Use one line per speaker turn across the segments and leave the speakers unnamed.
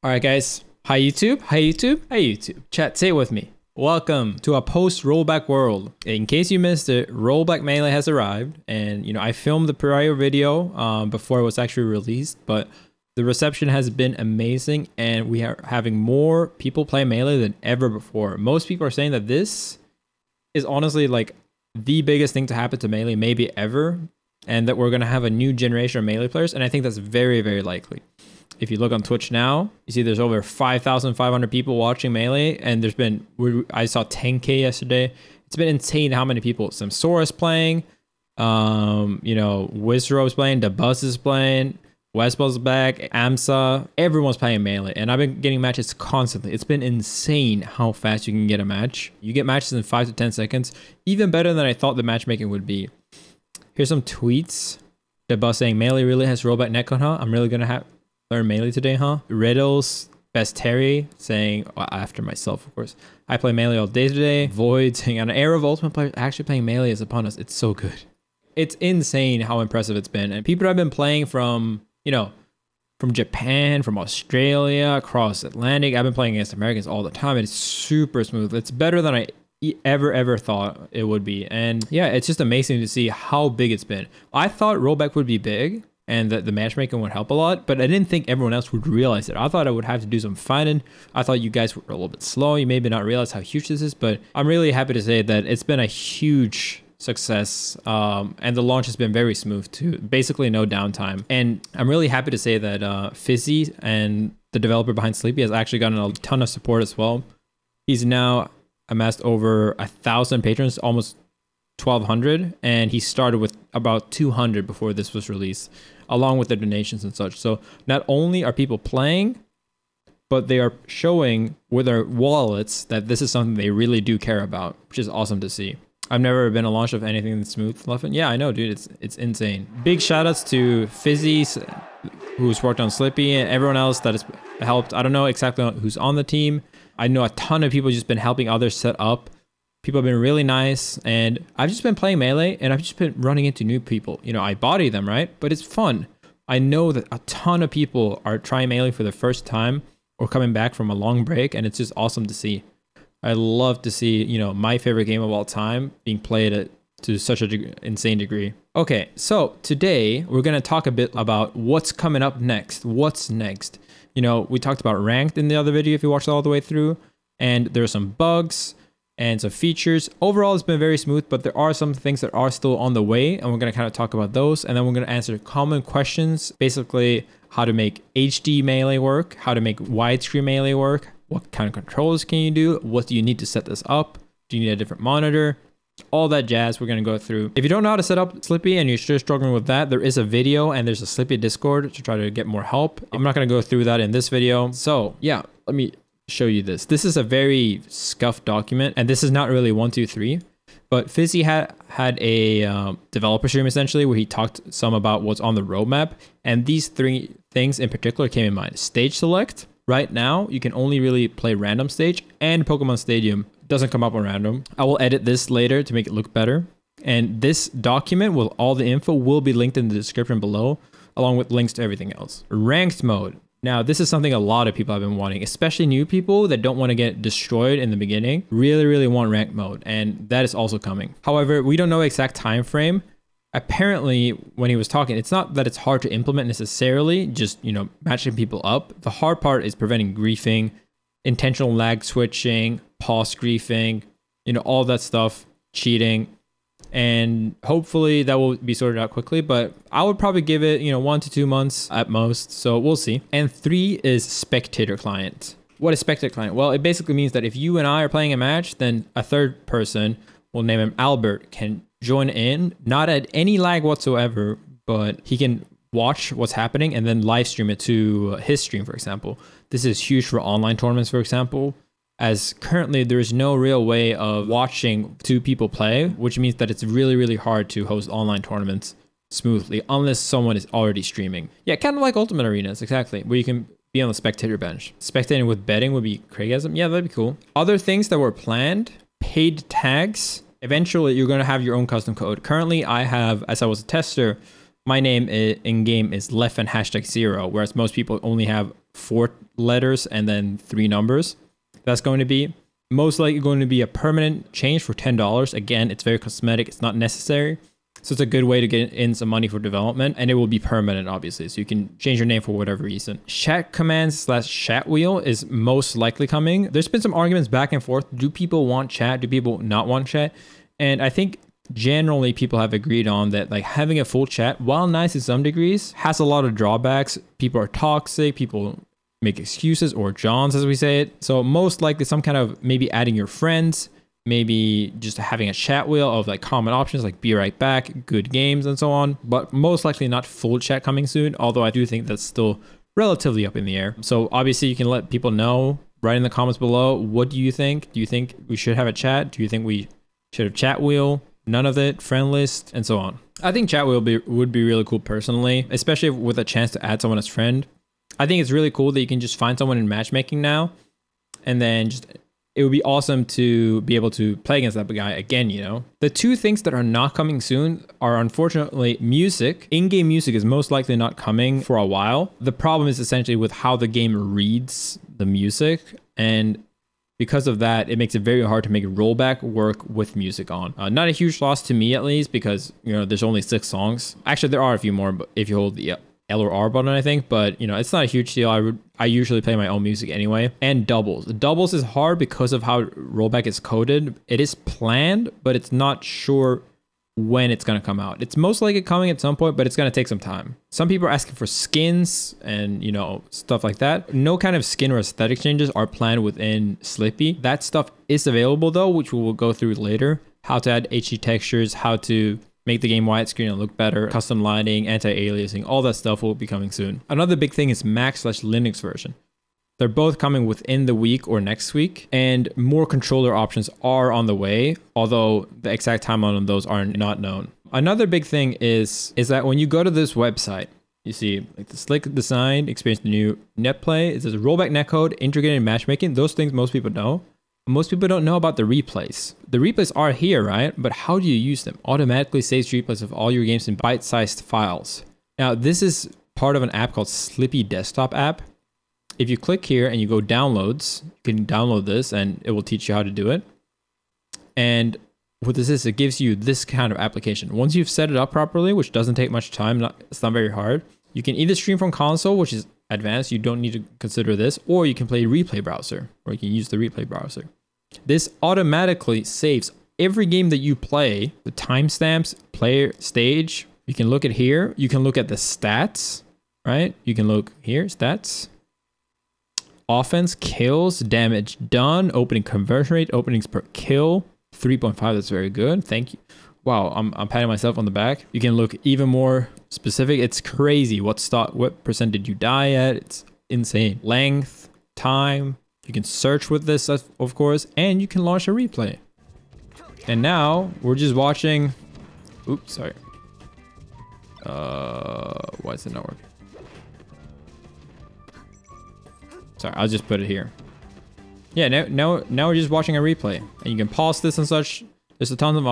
All right, guys. Hi, YouTube. Hi, YouTube. Hi, YouTube. Chat, say it with me. Welcome to a post-rollback world. In case you missed it, Rollback Melee has arrived. And, I filmed the prior video before it was actually released. But the reception has been amazing. And we are having more people play Melee than ever before. Most people are saying that this is honestly like the biggest thing to happen to Melee maybe ever. And that we're going to have a new generation of Melee players. And I think that's very, very likely. If you look on Twitch now, you see there's over 5,500 people watching Melee, and I saw 10K yesterday. It's been insane how many people. Samsora's playing, Wizro's playing, Dabuzz is playing, Westball's back, Amsa, everyone's playing Melee, and I've been getting matches constantly. It's been insane how fast you can get a match. You get matches in 5 to 10 seconds, even better than I thought the matchmaking would be. Here's some tweets. Dabuzz saying, Melee really has rollback netcode, huh? I'm really gonna learn Melee today, huh? Riddles, Best Terry saying, well, after myself, of course. I play Melee all day today. Void saying, an era of Ultimate players actually playing Melee is upon us. It's so good. It's insane how impressive it's been. And people have been playing from, from Japan, from Australia, across Atlantic. I've been playing against Americans all the time. It's super smooth. It's better than I ever thought it would be. And yeah, it's just amazing to see how big it's been. I thought Rollback would be big and that the matchmaking would help a lot, but I didn't think everyone else would realize it. I thought I would have to do some finding. I thought you guys were a little bit slow. You maybe not realize how huge this is, but I'm really happy to say that it's been a huge success, and the launch has been very smooth too. Basically no downtime. And I'm really happy to say that Fizzy and the developer behind Slippi has actually gotten a ton of support as well. He's now amassed over 1,000 patrons, almost 1,200, and he started with about 200 before this was released, along with the donations and such. So not only are people playing, but they are showing with their wallets that this is something they really do care about, which is awesome to see. I've never been a launch of anything that's smooth, Leffen. Yeah, I know, dude. It's insane. Big shout outs to Fizzy, who's worked on Slippi, and everyone else that has helped. I don't know exactly who's on the team. I know a ton of people just been helping others set up. People have been really nice, and I've just been playing Melee, and I've just been running into new people. I body them, right? But it's fun. I know that a ton of people are trying Melee for the first time or coming back from a long break, and it's just awesome to see. I love to see, my favorite game of all time being played to such an insane degree. Okay, so today we're going to talk a bit about what's coming up next. What's next? We talked about ranked in the other video if you watched it all the way through, and there are some bugs and some features. Overall, it's been very smooth, but there are some things that are still on the way, and we're going to kind of talk about those, and then we're going to answer common questions, basically how to make HD Melee work, how to make widescreen Melee work, what kind of controls can you do, what do you need to set this up, do you need a different monitor, all that jazz we're going to go through. If you don't know how to set up Slippi and you're still struggling with that, there is a video and there's a Slippi Discord to try to get more help. I'm not going to go through that in this video. So yeah, let me show you this. This is a very scuffed document, and this is not really 1, 2, 3, but Fizzy had a developer stream essentially where he talked some about what's on the roadmap, and these 3 things in particular came in mind. Stage select. Right now, you can only really play random stage, and Pokemon Stadium doesn't come up on random. I will edit this later to make it look better. And this document with all the info will be linked in the description below, along with links to everything else. Ranked mode. Now, this is something a lot of people have been wanting, especially new people that don't want to get destroyed in the beginning, really want ranked mode, and that is also coming. However, we don't know exact time frame. Apparently, when he was talking, it's not that it's hard to implement necessarily, just, matching people up. The hard part is preventing griefing, intentional lag switching, pause griefing, all that stuff, cheating. And hopefully that will be sorted out quickly, but I would probably give it, 1 to 2 months at most. So we'll see. And 3 is Spectator client. What is Spectator client? Well, it basically means that if you and I are playing a match, then a third person, we'll name him Albert, can join in, not at any lag whatsoever, but he can watch what's happening and then live stream it to his stream, for example. This is huge for online tournaments, for example, as currently there is no real way of watching 2 people play, which means that it's really hard to host online tournaments smoothly unless someone is already streaming. Yeah, kind of like Ultimate Arenas, exactly, where you can be on the spectator bench. Spectating with betting would be Craigasm. Yeah, that'd be cool. Other things that were planned, paid tags. Eventually, you're going to have your own custom code. Currently, I have, as I was a tester, my name in game is Leffen #0, whereas most people only have 4 letters and then 3 numbers. That's going to be most likely going to be a permanent change for $10. Again, it's very cosmetic. It's not necessary. So it's a good way to get in some money for development, and it will be permanent, obviously. So you can change your name for whatever reason. Chat commands / chat wheel is most likely coming. There's been some arguments back and forth. Do people want chat? Do people not want chat? And I think generally people have agreed on that, like, having a full chat, while nice to some degrees, has a lot of drawbacks. People are toxic. People make excuses, or Johns as we say it. So most likely some kind of maybe adding your friends, maybe just having a chat wheel of like common options like be right back, good games, and so on. But most likely not full chat coming soon, although I do think that's still relatively up in the air. So obviously you can let people know, write in the comments below, what do you think? Do you think we should have a chat? Do you think we should have chat wheel? None of it, friend list, and so on. I think chat wheel would be really cool personally, especially with a chance to add someone as friend. I think it's really cool that you can just find someone in matchmaking now, and then just, it would be awesome to be able to play against that guy again, you know? The 2 things that are not coming soon are, unfortunately, music. In-game music is most likely not coming for a while. The problem is essentially with how the game reads the music, and because of that, it makes it very hard to make rollback work with music on. Not a huge loss to me, at least, because, you know, there's only 6 songs. Actually, there are a few more, but if you hold the L or R button, I think, but you know, it's not a huge deal. I usually play my own music anyway. And doubles. Doubles is hard because of how rollback is coded. It is planned, but it's not sure when it's going to come out. It's most likely coming at some point, but it's going to take some time. Some people are asking for skins and, you know, stuff like that. No kind of skin or aesthetic changes are planned within Slippi. That stuff is available though, which we will go through later. How to add HD textures, how to make the game widescreen and look better, custom lighting, anti-aliasing, all that stuff will be coming soon. Another big thing is Mac/Linux version. They're both coming within the week or next week, and more controller options are on the way, although the exact timeline on those are not known. Another big thing is that when you go to this website, you see like the slick design, experience the new netplay, it says rollback netcode, integrated matchmaking. Those things most people know. Most people don't know about the replays. The replays are here, right? But how do you use them? Automatically saves replays of all your games in bite-sized files. Now, this is part of an app called Slippi Desktop app. If you click here and you go downloads, you can download this and it will teach you how to do it. And what this is, it gives you this kind of application. Once you've set it up properly, which doesn't take much time, it's not very hard, you can either stream from console, which is advanced, you don't need to consider this, or you can play replay browser, or you can use the replay browser. This automatically saves every game that you play, the timestamps, player stage. You can look at here, you can look at the stats, right? You can look here, stats, offense, kills, damage done, opening conversion rate, openings per kill, 3.5, that's very good, thank you. Wow, I'm patting myself on the back. You can look even more specific. It's crazy what percent did you die at. It's insane. Length, time. You can search with this, of course, and you can launch a replay. And now we're just watching. Oops, sorry. Why is it not working? Sorry, I'll just put it here. Yeah, now we're just watching a replay, and you can pause this and such. There's a ton of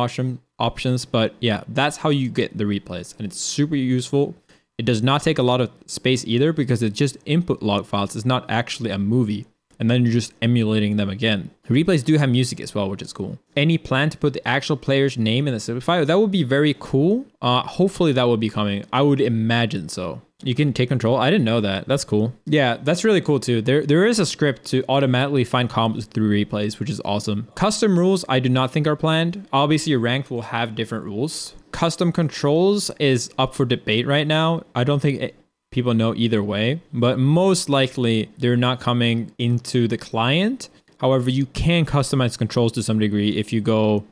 options, but yeah, that's how you get the replays, and it's super useful. It does not take a lot of space either because it's just input log files. It's not actually a movie, and then you're just emulating them again. Replays do have music as well, which is cool. Any plan to put the actual player's name in the Slippi? That would be very cool. Hopefully that would be coming. I would imagine so. You can take control. I didn't know that. That's cool. Yeah, that's really cool too. There is a script to automatically find combos through replays, which is awesome. Custom rules, I do not think are planned. Obviously, your ranked will have different rules. Custom controls is up for debate right now. I don't think people know either way, but most likely they're not coming into the client. However, you can customize controls to some degree if you go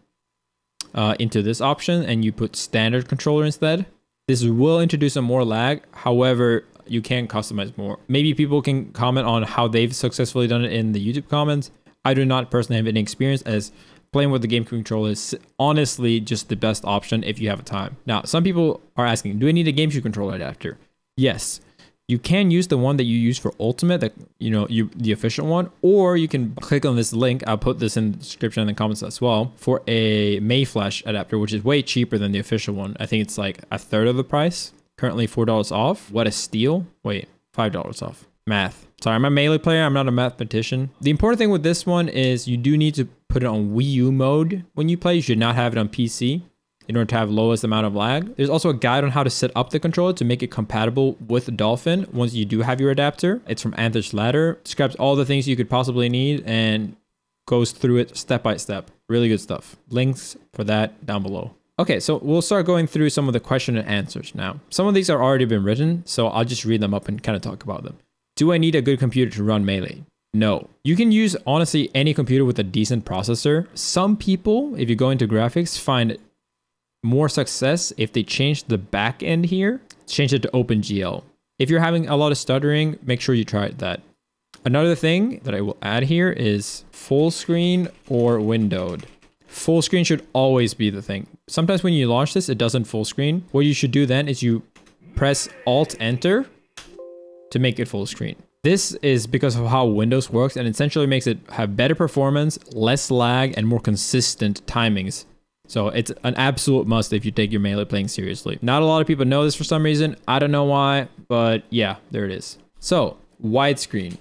into this option and you put standard controller instead. This will introduce some more lag. However, you can customize more. Maybe people can comment on how they've successfully done it in the YouTube comments. I do not personally have any experience, as playing with the GameCube controller is honestly just the best option if you have time. Now, some people are asking, do I need a GameCube controller adapter? Yes. You can use the one that you use for Ultimate, that the official one, or you can click on this link. I'll put this in the description and the comments as well, for a Mayflash adapter, which is way cheaper than the official one. I think it's like a third of the price. Currently $4 off. What a steal. Wait, $5 off. Math. Sorry, I'm a Melee player. I'm not a mathematician. The important thing with this one is you do need to put it on Wii U mode when you play. You should not have it on PC in order to have lowest amount of lag. There's also a guide on how to set up the controller to make it compatible with Dolphin once you do have your adapter. It's from Anthers Ladder. Describes all the things you could possibly need and goes through it step by step. Really good stuff. Links for that down below. Okay, so we'll start going through some of the question and answers now. Some of these are already been written, so I'll just read them up and kind of talk about them. Do I need a good computer to run Melee? No. You can use, honestly, any computer with a decent processor. Some people, if you go into graphics, find more success if they change the back end here, change it to OpenGL. If you're having a lot of stuttering, make sure you try that. Another thing that I will add here is full screen or windowed. Full screen should always be the thing. Sometimes when you launch this, it doesn't full screen. What you should do then is you press Alt Enter to make it full screen. This is because of how Windows works and essentially makes it have better performance, less lag, and more consistent timings. So it's an absolute must if you take your Melee playing seriously. Not a lot of people know this for some reason. I don't know why, but yeah, there it is. So widescreen,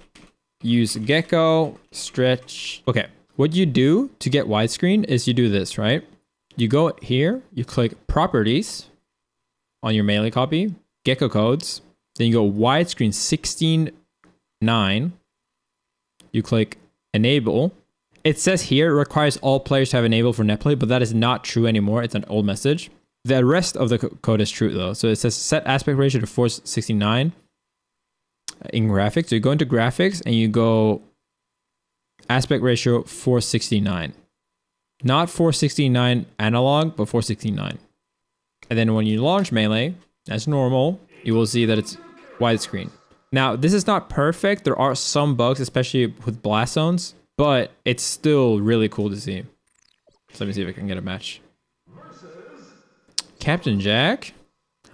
use gecko, stretch. Okay, what you do to get widescreen is you do this, right? You go here, you click properties on your Melee copy, gecko codes, then you go widescreen 16:9. You click enable. It says here it requires all players to have enabled for netplay, but that is not true anymore. It's an old message. The rest of the code is true though. So it says set aspect ratio to 469 in graphics. So you go into graphics and you go aspect ratio 469. Not 469 analog, but 469. And then when you launch Melee, as normal, you will see that it's widescreen. Now, this is not perfect. There are some bugs, especially with blast zones, but it's still really cool to see. So let me see if I can get a match. Captain Jack?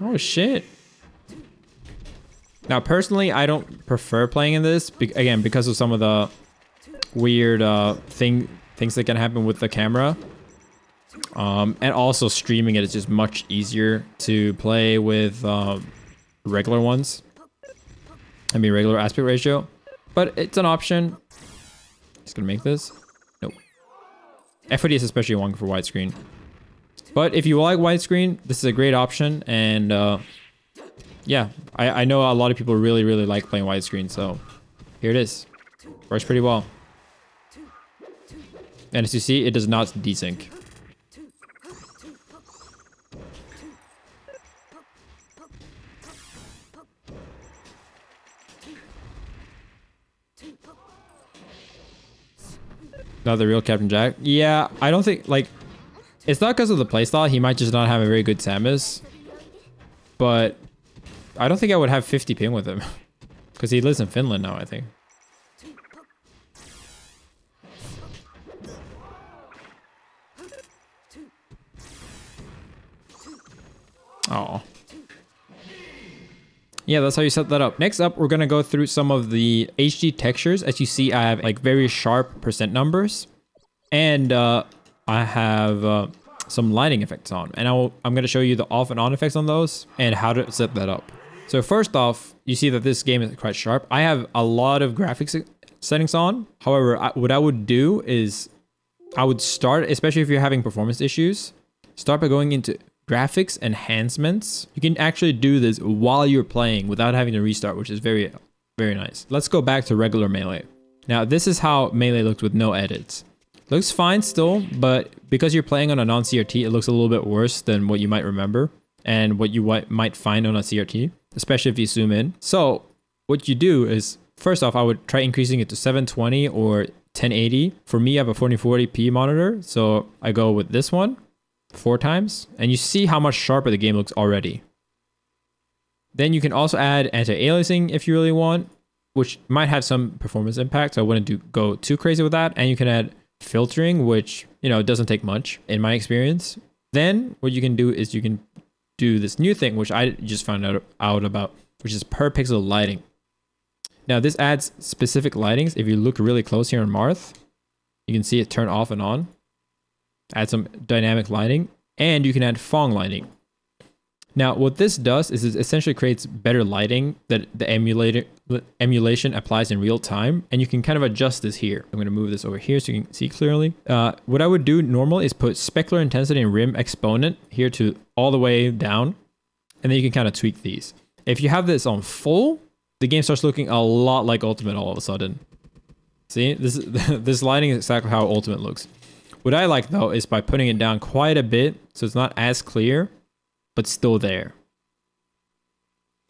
Oh, shit. Now, personally, I don't prefer playing in this, again, because of some of the weird things that can happen with the camera. And also streaming it is just much easier to play with regular ones. I mean, regular aspect ratio. But it's an option. Just gonna make this. Nope. FOD is especially wonky for widescreen. But if you like widescreen, this is a great option. And yeah, I know a lot of people really, really like playing widescreen. So here it is. Works pretty well. And as you see, it does not desync. Not the real Captain Jack. Yeah, I don't think, like, it's not because of the playstyle. He might just not have a very good Samus. But I don't think I would have 50 ping with him. Because he lives in Finland now, I think. Oh. Yeah, that's how you set that up. Next up, we're gonna go through some of the HD textures. As you see, I have like very sharp percent numbers, and I have some lighting effects on. And I'm gonna show you the off and on effects on those and how to set that up. So first off, you see that this game is quite sharp. I have a lot of graphics settings on. However, what I would do is I would start, especially if you're having performance issues, start by going into graphics enhancements. You can actually do this while you're playing without having to restart, which is very, very nice. Let's go back to regular Melee. Now, this is how Melee looks with no edits. Looks fine still, but because you're playing on a non-CRT, it looks a little bit worse than what you might remember and what you might find on a CRT, especially if you zoom in. So what you do is, first off, I would try increasing it to 720 or 1080. For me, I have a 4040p monitor, so I go with this one 4 times, and you see how much sharper the game looks already. Then you can also add anti-aliasing if you really want, which might have some performance impact, so I wouldn't go too crazy with that. And you can add filtering, which, you know, doesn't take much in my experience. Then what you can do is you can do this new thing, which I just found out about, which is per pixel lighting. Now this adds specific lightings. If you look really close here on Marth, you can see it turn off and on. Add some dynamic lighting, and you can add Phong lighting. Now, what this does is it essentially creates better lighting that the emulation applies in real time. And you can kind of adjust this here. I'm going to move this over here so you can see clearly. What I would do normally is put specular intensity and rim exponent here to all the way down. And then you can kind of tweak these. If you have this on full, the game starts looking a lot like Ultimate all of a sudden. See, this lighting is exactly how Ultimate looks. What I like though is by putting it down quite a bit so it's not as clear, but still there.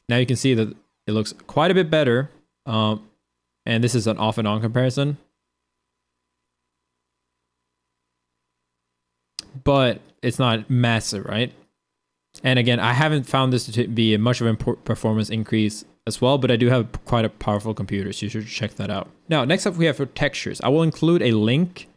Now you can see that it looks quite a bit better. And this is an off and on comparison. But it's not massive, right? And again, I haven't found this to be much of a performance increase as well, but I do have quite a powerful computer, so you should check that out. Now, next up we have for textures. I will include a link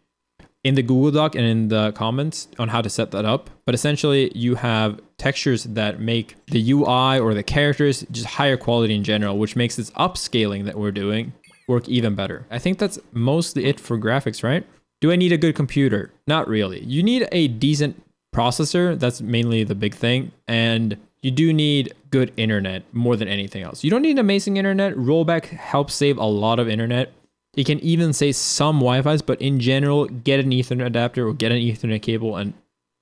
in the Google Doc and in the comments on how to set that up. But essentially you have textures that make the UI or the characters just higher quality in general, which makes this upscaling that we're doing work even better. I think that's mostly it for graphics, right? Do I need a good computer? Not really. You need a decent processor. That's mainly the big thing. And you do need good internet more than anything else. You don't need amazing internet. Rollback helps save a lot of internet. It can even save some Wi-Fi's, but in general, get an Ethernet adapter or get an Ethernet cable and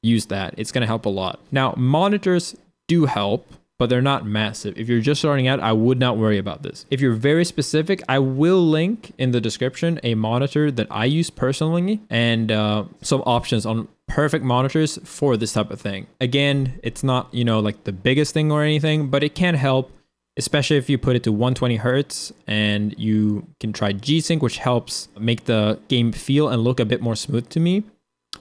use that. It's going to help a lot. Now, monitors do help, but they're not massive. If you're just starting out, I would not worry about this. If you're very specific, I will link in the description a monitor that I use personally and some options on perfect monitors for this type of thing. Again, it's not, you know, like the biggest thing or anything, but it can help, especially if you put it to 120 Hertz and you can try G-Sync, which helps make the game feel and look a bit more smooth to me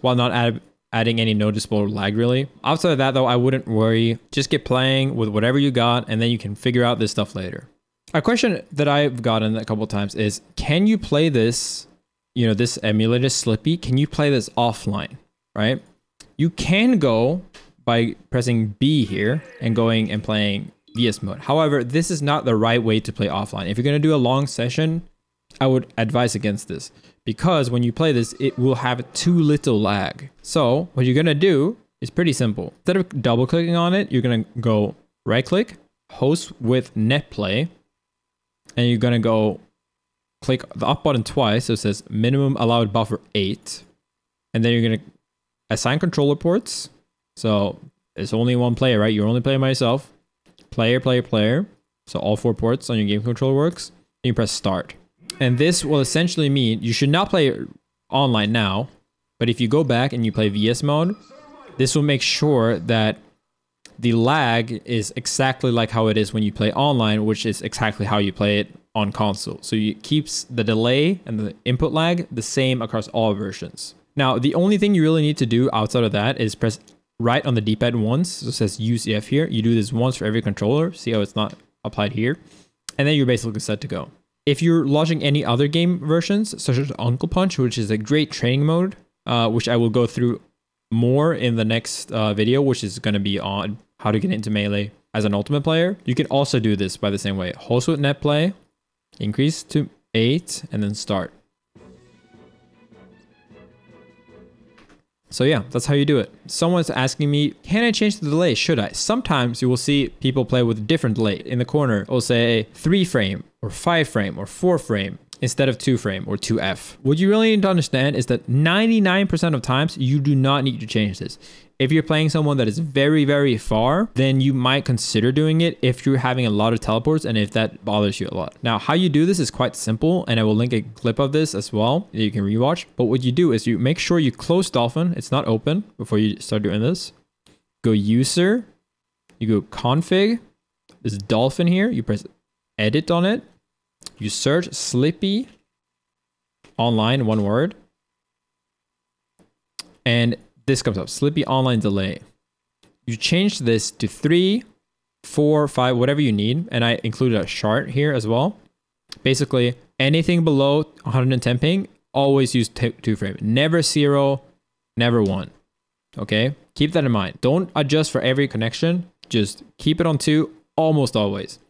while not adding any noticeable lag really. Outside of that though, I wouldn't worry. Just get playing with whatever you got and then you can figure out this stuff later. A question that I've gotten a couple of times is, can you play this, you know, this emulator Slippi, can you play this offline, right? You can go by pressing B here and going and playing VS mode. However, this is not the right way to play offline. If you're going to do a long session, I would advise against this because when you play this, it will have too little lag. So what you're going to do is pretty simple. Instead of double clicking on it, you're going to go right click, host with netplay, and you're going to go click the up button twice. So it says minimum allowed buffer 8. And then you're going to assign controller ports. So it's only one player, right? You're only playing by yourself. Player, player, player. So all 4 ports on your game controller works. And you press start. And this will essentially mean you should not play online now. But if you go back and you play VS mode, this will make sure that the lag is exactly like how it is when you play online, which is exactly how you play it on console. So it keeps the delay and the input lag the same across all versions. Now, the only thing you really need to do outside of that is press right on the D-pad once. So it says use EF here. You do this once for every controller. See how it's not applied here? And then you're basically set to go. If you're launching any other game versions, such as Uncle Punch, which is a great training mode, which I will go through more in the next video, which is going to be on how to get into Melee as an Ultimate player. You can also do this by the same way. Host with netplay, increase to 8, and then start. So yeah, that's how you do it. Someone's asking me, can I change the delay? Should I? Sometimes you will see people play with different delay. In the corner, it will say 3 frame or 5 frame or 4 frame instead of 2 frame or 2F. What you really need to understand is that 99% of times you do not need to change this. If you're playing someone that is very, very far, then you might consider doing it if you're having a lot of teleports and if that bothers you a lot. Now, how you do this is quite simple, and I will link a clip of this as well that you can rewatch. But what you do is you make sure you close Dolphin. It's not open before you start doing this. Go user, you go config, there's Dolphin here. You press edit on it. You search Slippi online, one word. And this comes up, Slippi online delay. You change this to 3, 4, 5, whatever you need. And I included a chart here as well. Basically, anything below 110 ping, always use 2 frame. Never 0, never 1. Okay, keep that in mind. Don't adjust for every connection. Just keep it on 2 almost always.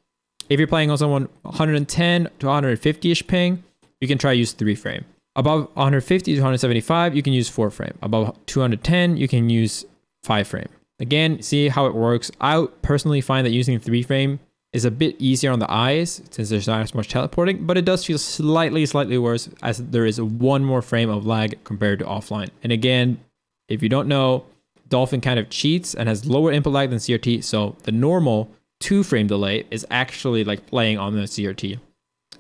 If you're playing on someone 110 to 150-ish ping, you can try use 3 frame. Above 150 to 175, you can use 4 frame. Above 210, you can use 5 frame. Again, see how it works. I personally find that using 3 frame is a bit easier on the eyes since there's not as much teleporting, but it does feel slightly worse as there is 1 more frame of lag compared to offline. And again, if you don't know, Dolphin kind of cheats and has lower input lag than CRT, so the normal 2 frame delay is actually like playing on the CRT.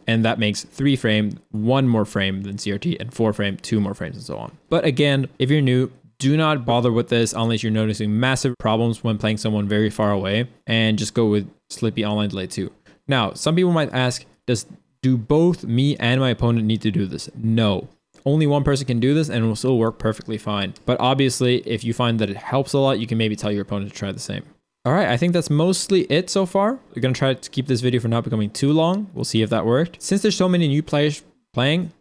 And that makes 3 frame 1 more frame than CRT, and 4 frame 2 more frames, and so on. But again, if you're new, do not bother with this unless you're noticing massive problems when playing someone very far away, and just go with Slippi online delay 2. Now, some people might ask, do both me and my opponent need to do this? No. Only one person can do this and it will still work perfectly fine. But obviously, if you find that it helps a lot, you can maybe tell your opponent to try the same. All right, I think that's mostly it so far. We're gonna try to keep this video from not becoming too long. We'll see if that worked. Since there's so many new players playing,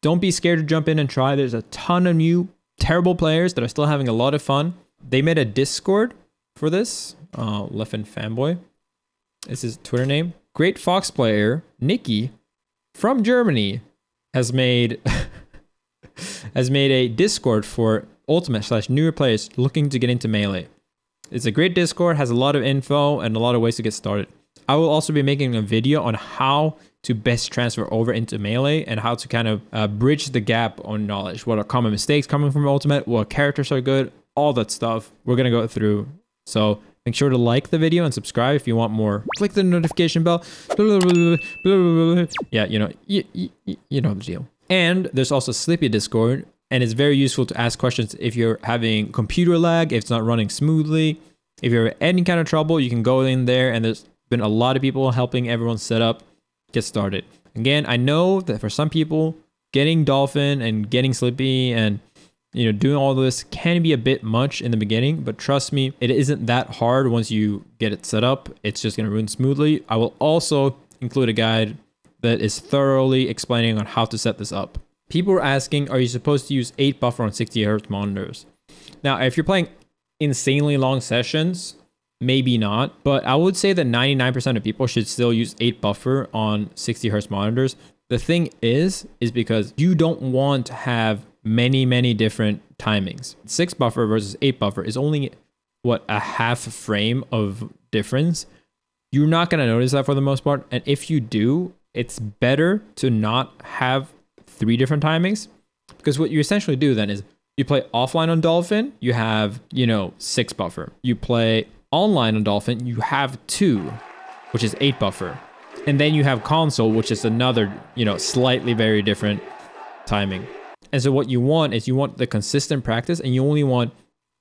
don't be scared to jump in and try. There's a ton of new terrible players that are still having a lot of fun. They made a Discord for this. Leffen fanboy is his Twitter name. Great Fox player Nikki from Germany has made a Discord for Ultimate / newer players looking to get into Melee. It's a great Discord, has a lot of info and a lot of ways to get started. I will also be making a video on how to best transfer over into Melee and how to kind of bridge the gap on knowledge. What are common mistakes coming from Ultimate, what characters are good, all that stuff we're going to go through. So make sure to like the video and subscribe if you want more. Click the notification bell. Yeah, you know the deal. And there's also Slippi Discord. And it's very useful to ask questions if you're having computer lag, if it's not running smoothly. If you're having any kind of trouble, you can go in there, and there's been a lot of people helping everyone set up, get started. Again, I know that for some people, getting Dolphin and getting Slippi and doing all this can be a bit much in the beginning, but trust me, it isn't that hard once you get it set up. It's just going to run smoothly. I will also include a guide that is thoroughly explaining on how to set this up. People are asking, are you supposed to use 8 buffer on 60 Hz monitors? Now, if you're playing insanely long sessions, maybe not, but I would say that 99% of people should still use 8 buffer on 60 Hz monitors. The thing is because you don't want to have many different timings. 6 buffer versus 8 buffer is only, what, a half frame of difference. You're not going to notice that for the most part. And if you do, it's better to not have 3 different timings, because what you essentially do then is you play offline on Dolphin, you have 6 buffer. You play online on Dolphin, you have 2, which is 8 buffer, and then you have console, which is another slightly very different timing. And so what you want is the consistent practice, and you only want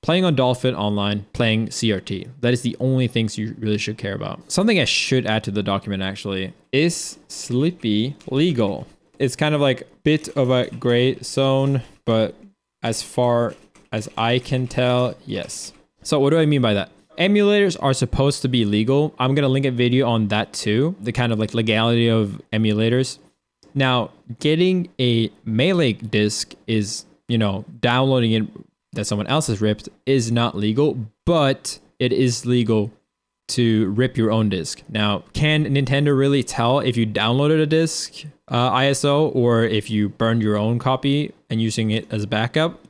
playing on Dolphin online, playing CRT. That is the only things you really should care about. Something I should add to the document actually is Slippi legal. It's kind of like a bit of a gray zone, but as far as I can tell, yes. So what do I mean by that? Emulators are supposed to be legal. I'm going to link a video on that too. The kind of like legality of emulators. Now, getting a Melee disc is, downloading it that someone else has ripped is not legal, but it is legal to rip your own disc. Now, can Nintendo really tell if you downloaded a disc ISO or if you burned your own copy and using it as backup?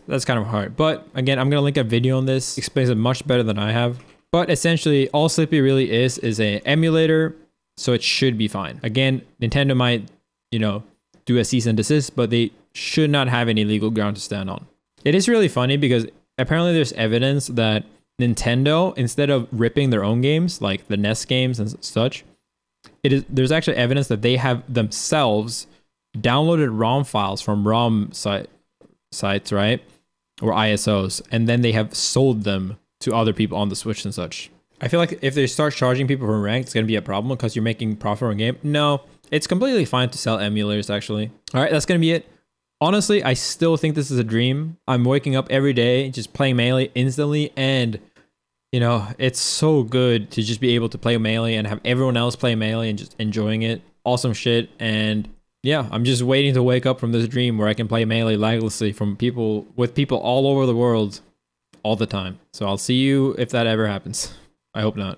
That's kind of hard. But again, I'm going to link a video on this. Explains it much better than I have. But essentially, all Slippi really is an emulator, so it should be fine. Again, Nintendo might, do a cease and desist, but they should not have any legal ground to stand on. It is really funny because apparently there's evidence that Nintendo, instead of ripping their own games, like the NES games and such, there's actually evidence that they have themselves downloaded ROM files from ROM sites, right? Or ISOs, and then they have sold them to other people on the Switch and such. I feel like if they start charging people for rank, it's going to be a problem because you're making profit on game. No, it's completely fine to sell emulators, actually. All right, that's going to be it. Honestly, I still think this is a dream. I'm waking up every day just playing Melee instantly, and it's so good to just be able to play Melee and have everyone else play Melee and just enjoying it. Awesome shit. And yeah, I'm just waiting to wake up from this dream where I can play Melee laglessly with people all over the world all the time. So I'll see you if that ever happens. I hope not.